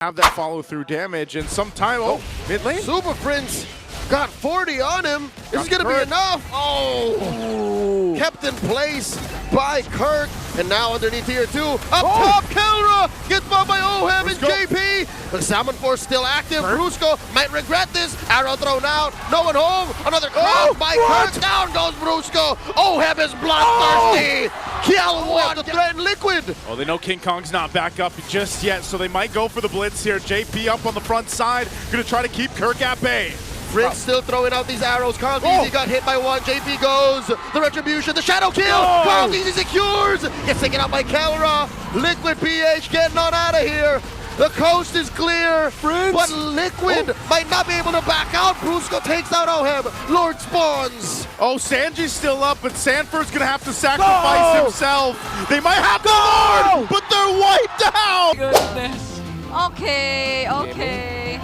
have that follow-through damage, and sometime, mid lane. Super Prince got 40 on him. Is this gonna be enough? Oh! Kept in place by Kirk, and now underneath here too. Up top, Kelra gets bombed by Ohem and JP. The Salmon Force still active. Brusco might regret this. Arrow thrown out. No one home. Another crash by Kirk. Down goes Brusco. Ohem is bloodthirsty. Kill one to threaten Liquid. Oh, they know King Kong's not back up just yet, so they might go for the blitz here. JP up on the front side, gonna try to keep Kirk at bay. Prince still throwing out these arrows. Carl Easy got hit by one. JP goes. The retribution, the shadow kill. Carl Easy secures. Gets taken out by Kelra. Liquid PH getting on out of here. The coast is clear, but Liquid might not be able to back out. Brusco takes out Ohem. Lord spawns. Oh, Sanji's still up, but Sanford's gonna have to sacrifice himself. They might have the Lord, but they're wiped out. Goodness. Okay.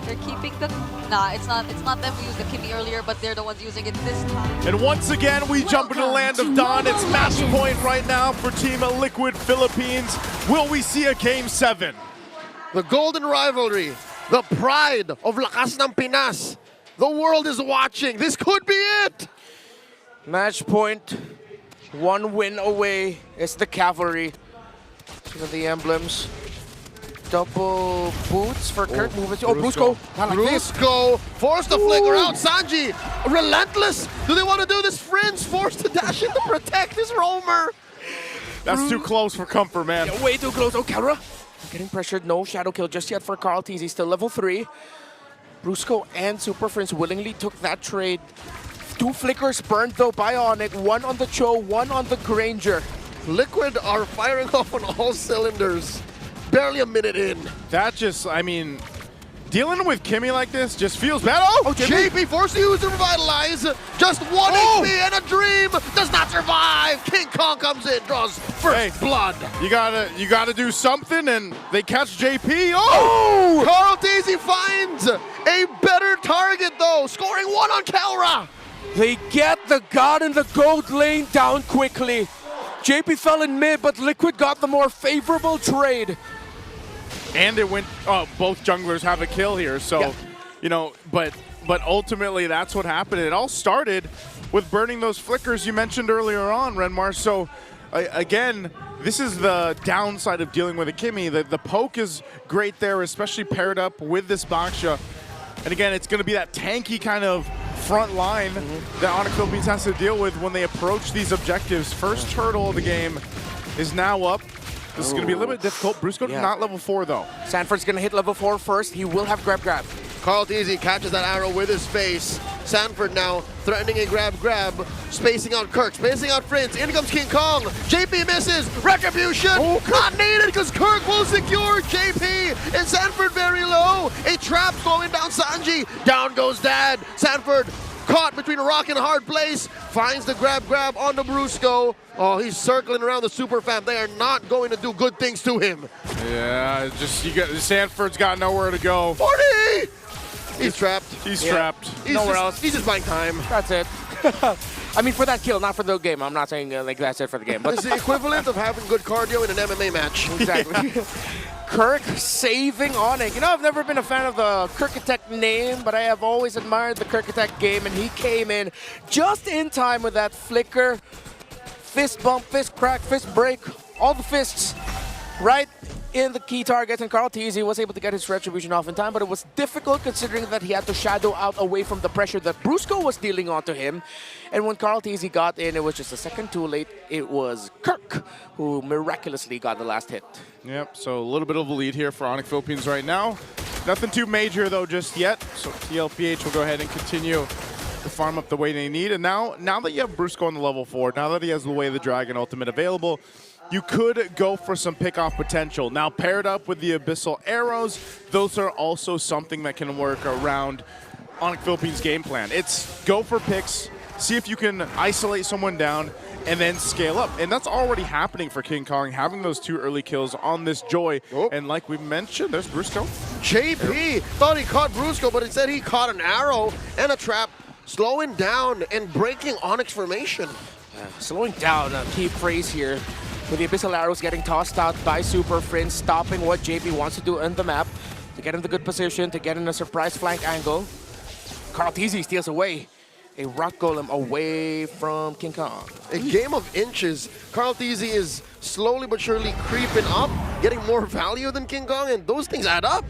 They're keeping the... Nah, it's not them who used the Kimmy earlier, but they're the ones using it this time. And once again, we jump into the land of Dawn. It's match point right now for Team Liquid Philippines. Will we see a Game 7? The golden rivalry, the pride of Lakas ng Pinas. The world is watching. This could be it. Match point, 1 win away is the Cavalry. Look at the emblems. Double boots for Kirk. Brusco. Brusco forced to flicker out. Sanji, relentless. Do they want to do this? Friends forced to dash in to protect his roamer. That's too close for comfort, man. Yeah, way too close. Oh, Kelra getting pressured. No shadow kill just yet for Carl T's. He's still level 3. Brusco and Super Friends willingly took that trade. 2 flickers burned though by Onic. 1 on the Cho, 1 on the Granger. Liquid are firing off on all cylinders. Barely a minute in. That just, I mean, dealing with Kimmy like this just feels bad. Oh, JP forced to use to revitalize. Just 1 HP and a dream. Does not survive. King Kong comes in, draws first blood. You gotta do something, and they catch JP. Oh! Carl Daisy finds a better target though, scoring 1 on Kelra. They get the God in the gold lane down quickly. JP fell in mid, but Liquid got the more favorable trade. And it went, both junglers have a kill here, so, you know, but ultimately that's what happened. It all started with burning those flickers you mentioned earlier on, Renmar. So, again, this is the downside of dealing with a Kimmy. The poke is great there, especially paired up with this Baksha. And again, it's going to be that tanky kind of front line that Onic Philippines has to deal with when they approach these objectives. First turtle of the game is now up. This is going to be a little bit difficult. Brusco not level 4 though. Sanford's going to hit level 4 first. He will have grab. Carl Deasy catches that arrow with his face. Sanford now threatening a grab, spacing out Kirk, spacing out Prince. In comes King Kong. JP misses. Retribution not needed because Kirk will secure JP. And Sanford very low. A trap slowing down Sanji. Down goes Dad. Sanford caught between a rock and a hard place. Finds the grab on the Brusco. Oh, he's circling around the super fam. They are not going to do good things to him. Yeah, just Sanford's got nowhere to go. 40! He's trapped. He's trapped. Nowhere else. He's just buying time. That's it. I mean, for that kill, not for the game. I'm not saying like that's it for the game. But it's the equivalent of having good cardio in an MMA match. Exactly. Kirk saving Onic. You know, I've never been a fan of the Kirk-Attack name, but I have always admired the Kirk-Attack game, and he came in just in time with that flicker. Fist bump, fist crack, fist break, all the fists right in the key targets, and Carl Teasy was able to get his retribution off in time, but it was difficult considering that he had to shadow out away from the pressure that Brusco was dealing onto him. And when Carl Teasy got in, it was just a second too late. It was Kirk who miraculously got the last hit. Yep, so a little bit of a lead here for Onic Philippines right now. Nothing too major though just yet, so TLPH will go ahead and continue to farm up the way they need. And now that you have Brusco on the level 4, now that he has the Way of the Dragon ultimate available, you could go for some pick-off potential. Now, paired up with the Abyssal Arrows, those are also something that can work around Onic Philippines' game plan. It's go for picks, see if you can isolate someone down, and then scale up. And that's already happening for King Kong, having those 2 early kills on this Joy. And like we mentioned, there's Brusco. JP thought he caught Brusco, but instead he caught an arrow and a trap, slowing down and breaking Onyx formation. Slowing down, a key phrase here. with the Abyssal Arrows getting tossed out by Super Prince, stopping what JP wants to do on the map, to get in the good position, to get in a surprise flank angle. Carl-TZ steals away a Rock Golem away from King Kong. A game of inches. Carl-TZ is slowly but surely creeping up, getting more value than King Kong, and those things add up.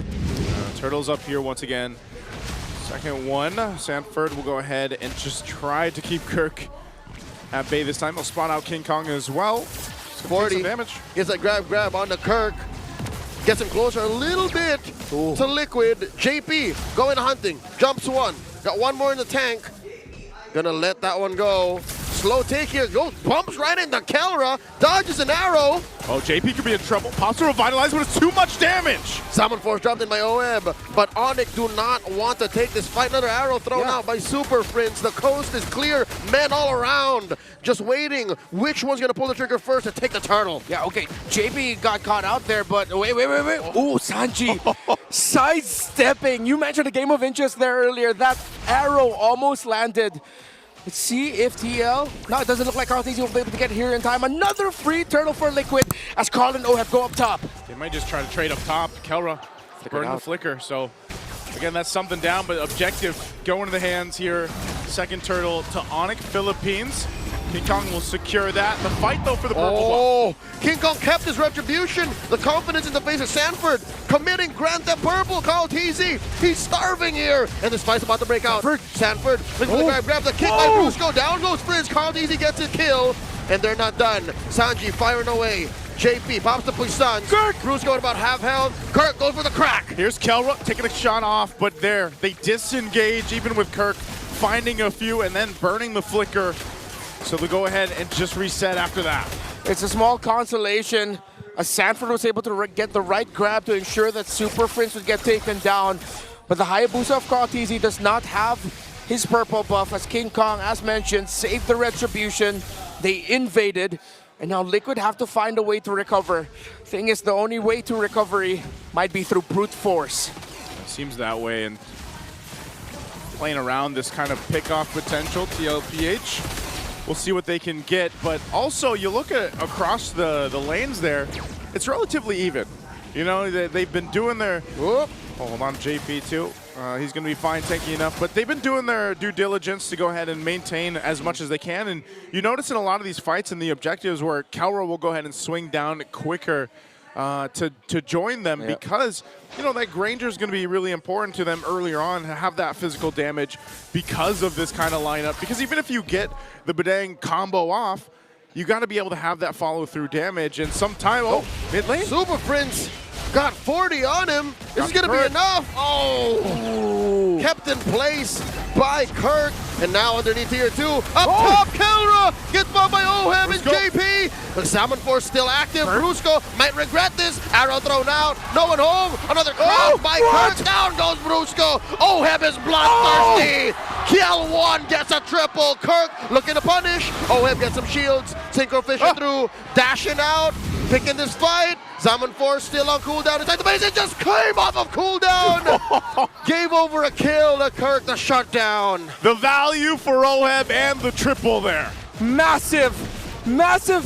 Turtles up here once again. Second one. Sanford will go ahead and just try to keep Kirk at bay this time. He'll spot out King Kong as well. 40 damage. Gets that grab on the Kirk. Gets him closer a little bit to Liquid. JP going hunting. Jumps one. Got one more in the tank. Gonna let that one go. Slow take here. Goes, bumps right into Kelra. Dodges an arrow. Oh, JP could be in trouble. Pops to revitalize, but it's too much damage. Salmon Force dropped in by OM, but Onic do not want to take this fight. Another arrow thrown out by Super Prince. The coast is clear. Men all around. Just waiting. Which one's gonna pull the trigger first to take the turtle? Yeah, okay. JP got caught out there, but wait. Ooh, Sanji sidestepping. You mentioned a game of inches there earlier. That arrow almost landed. Let's see if TL... No, it doesn't look like Carl-TZ will be able to get here in time. Another free turtle for Liquid as Carl and OHEB go up top. They might just try to trade up top. Kelra burning the flicker. So, again, that's something down, but objective going to the hands here. Second turtle to Onic, Philippines. King Kong will secure that. The fight, though, for the purple. King Kong kept his retribution. The confidence in the face of Sanford. Committing Grand Theft Purple. Carl-TZ. He's starving here. And this fight's about to break out. Sanford looking for the grab the kick by Brusco. Down goes Frizz. Carl-TZ gets his kill. And they're not done. Sanji firing away. JP pops the puissance. Brusco at about half health. Kirk goes for the crack. Here's Kelra taking a shot off, but there, they disengage even with Kirk finding a few and then burning the flicker. So they'll go ahead and just reset after that. It's a small consolation as Sanford was able to get the right grab to ensure that Super Prince would get taken down. But the Hayabusa of Carl-TZ does not have his purple buff as King Kong, as mentioned, saved the retribution. They invaded, and now Liquid have to find a way to recover. Thing is, the only way to recovery might be through brute force. Seems that way, and playing around this kind of pick-off potential, TLPH. We'll see what they can get, but also you look at across the lanes there, it's relatively even. You know, they've been doing their, hold on, JP too. He's gonna be fine tanky enough, but they've been doing their due diligence to go ahead and maintain as much as they can. And you notice in a lot of these fights and the objectives where Kelra will go ahead and swing down quicker to join them because, you know, that Granger is going to be really important to them earlier on to have that physical damage because of this kind of lineup. Because even if you get the Badang combo off, you got to be able to have that follow-through damage. And sometime, mid lane. Super Prince got 40 on him. This is going to be enough. Oh, kept in place by Kirk. And now underneath here too. Up top, Kelra gets bombed by OHEB and JP. The Salmon Force still active. Brusco might regret this. Arrow thrown out. No one home. Another crash by Kirk. Down goes Brusco. OHEB is bloodthirsty. Kill one gets a triple. Kirk looking to punish. OHEB gets some shields. Synchro fishing through. Dashing out. Picking this fight. Salmon Force still on cooldown inside the base. It just came off of cooldown. Gave over a kill to Kirk, the shutdown. The value for OHEB and the triple there. Massive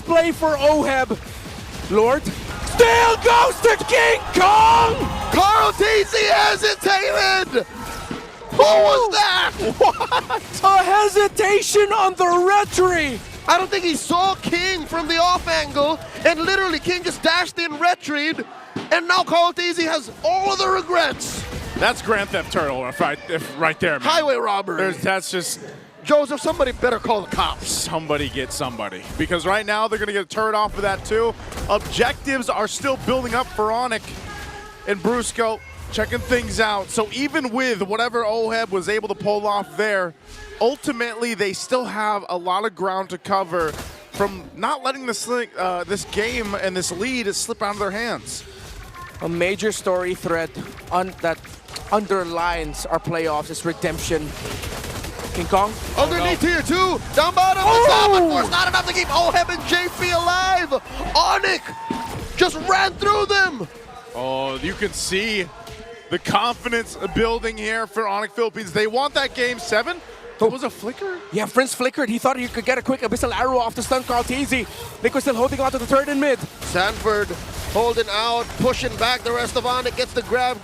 play for OHEB. Lord still goes to King Kong. Carl-TZ hesitated. What was that? What? A hesitation on the retry. I don't think he saw King from the off angle, and literally King just dashed in retried, and now Carl-TZ has all of the regrets. That's Grand Theft Turtle right there, man. Highway robbery. That's just... Joseph, somebody better call the cops. Somebody get somebody. Because right now they're going to get a turret off of that too. Objectives are still building up for Onic and Brusco, checking things out. So even with whatever OHEB was able to pull off there, ultimately they still have a lot of ground to cover from not letting this game and this lead slip out of their hands. A major story thread that underlines our playoffs is redemption. King Kong. Underneath here too. Down bottom. The Salmon Force not enough to keep OHEB and JP alive. Onic just ran through them. Oh, you can see the confidence building here for Onic Philippines. They want that game 7. It was a flicker? Yeah, Prince flickered. He thought he could get a quick abyssal arrow off the stun comrades-in-arms. Liquid still holding on to the third and mid. Sanford holding out, pushing back the rest of Onic, gets the grab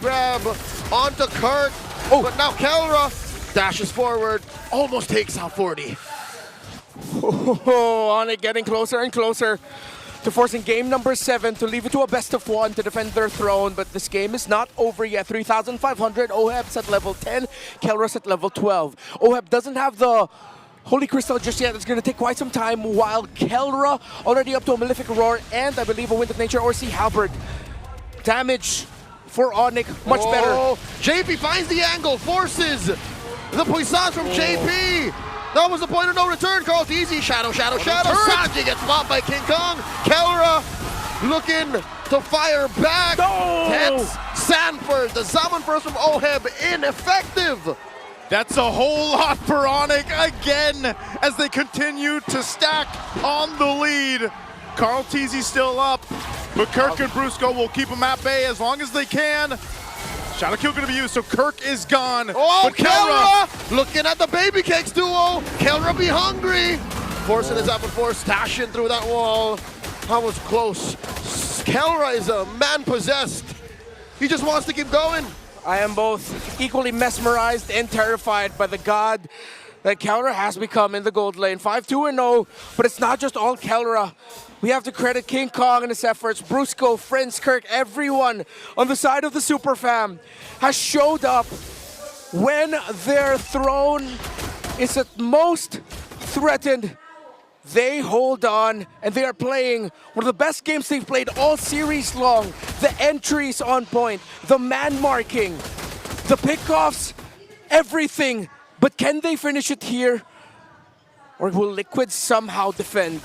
onto Kirk. Oh. But now Kelra dashes forward, almost takes out 40. Oh, Onic getting closer and closer to forcing game number 7 to leave it to a best of 1 to defend their throne. But this game is not over yet. 3,500. Oheb's at level 10. Kelra's at level 12. Oheb doesn't have the Holy Crystal just yet. It's going to take quite some time, while Kelra already up to a Malefic Roar and I believe a Wind of Nature or Sea Halberd. Damage for Onic, much better. JP finds the angle, forces the puissance from JP. That was the point of no return. Carl's easy. Shadow. Sanji gets popped by King Kong. Kelra looking to fire back. No! Hits Sanford. The Zaman first from Oheb ineffective. That's a whole lot for Onic again as they continue to stack on the lead. Carl Teasy still up, but Kirk and Brusco will keep him at bay as long as they can. Shadow kill gonna be used, so Kirk is gone. Oh, but Kelra looking at the Baby Cakes duo. Kelra be hungry. Forcing his upper force, dashing through that wall. That was close. Kelra is a man possessed. He just wants to keep going. I am both equally mesmerized and terrified by the god that Kelra has become in the gold lane. 5-2-0, but it's not just all Kelra. We have to credit King Kong and his efforts. Brusco, Friends, Kirk, everyone on the side of the Super Fam has showed up when their throne is at most threatened. They hold on, and they are playing one of the best games they've played all series long. The entries on point, the man marking, the pickoffs, everything. But can they finish it here? Or will Liquid somehow defend?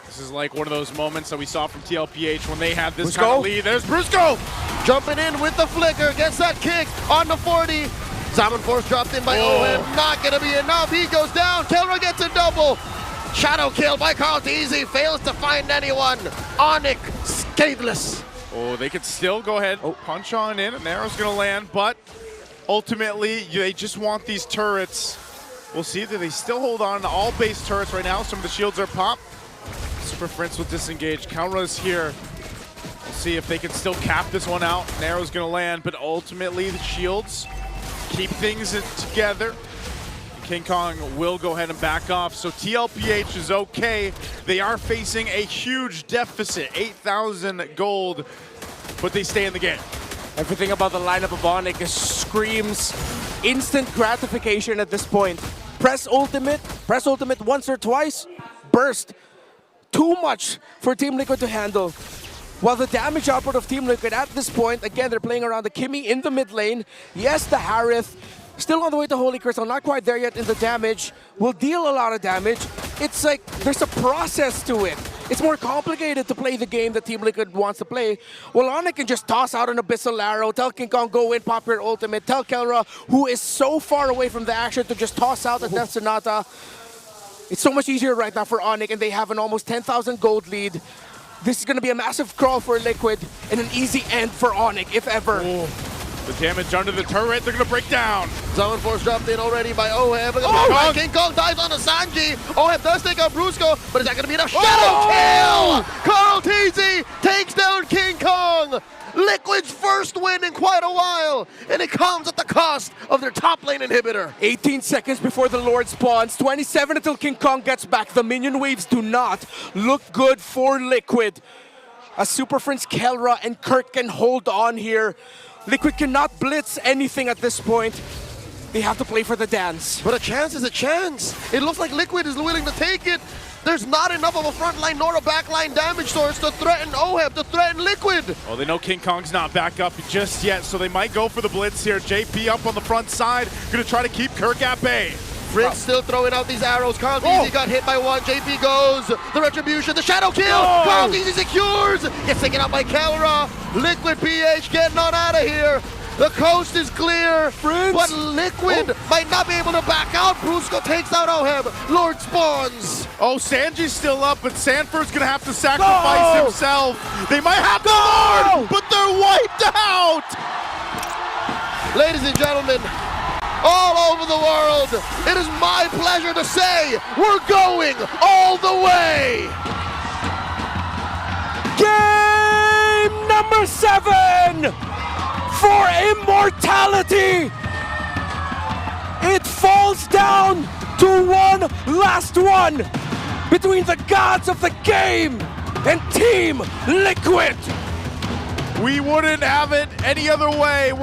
This is like one of those moments that we saw from TLPH when they had this Brusco? kind of lead. There's Brusco! Jumping in with the flicker, gets that kick on the 40. Zaman Force dropped in by Owen, not gonna be enough. He goes down, Kelra gets a double. Shadow kill by Carl Teasy, fails to find anyone. Onic, scatheless. Oh, they could still go ahead, punch on in, and arrow's gonna land, but ultimately, they just want these turrets. We'll see that they still hold on to all base turrets right now. Some of the shields are popped. Super Prince will disengage. Kelra's here. We'll see if they can still cap this one out. An arrow's gonna land, but ultimately the shields keep things together. King Kong will go ahead and back off, so TLPH is okay. They are facing a huge deficit, 8,000 gold, but they stay in the game. Everything about the lineup of Onic screams instant gratification at this point. Press ultimate once or twice, burst. Too much for Team Liquid to handle. While the damage output of Team Liquid at this point, again, they're playing around the Kimmy in the mid lane. Yes, the Harith, still on the way to Holy Crystal, not quite there yet in the damage, will deal a lot of damage. It's like there's a process to it. It's more complicated to play the game that Team Liquid wants to play. Well, Onic can just toss out an Abyssal Arrow, tell King Kong go in, pop your ultimate, tell Kelra, who is so far away from the action, to just toss out a Death Sonata. It's so much easier right now for Onic, and they have an almost 10,000 gold lead. This is going to be a massive crawl for Liquid and an easy end for Onic, if ever. Oh, the damage under the turret, they're going to break down. Zaman Force dropped in already by Oheb. Oh, King Kong dives on a Sanji. Oheb does take out Brusco, but is that going to be enough? Shadow kill! Carl Teasy takes down King Kong. Liquid's first win in quite a while, and it comes at the cost of their top lane inhibitor. 18 seconds before the Lord spawns, 27 until King Kong gets back. The minion waves do not look good for Liquid. As Super Friends Kelra and Kirk can hold on here. Liquid cannot blitz anything at this point. They have to play for the dance. But a chance is a chance. It looks like Liquid is willing to take it. There's not enough of a front line nor a back line damage source to threaten Oheb, to threaten Liquid. Oh, they know King Kong's not back up just yet, so they might go for the blitz here. JP up on the front side, gonna try to keep Kirk at bay. Fritz still throwing out these arrows. Carl Teasy got hit by one. JP goes. The retribution, the shadow kill. Carl Teasy secures. Gets taken out by Kelra. Liquid PH getting on out of here. The coast is clear, but Liquid might not be able to back out. Brusco takes out Oheb. Lord spawns. Oh, Sanji's still up, but Sanford's gonna have to sacrifice himself. They might have the Lord, but they're wiped out. Ladies and gentlemen, all over the world. It is my pleasure to say we're going all the way. Game number 7 for immortality. It falls down to one last one between the gods of the game and Team Liquid. We wouldn't have it any other way.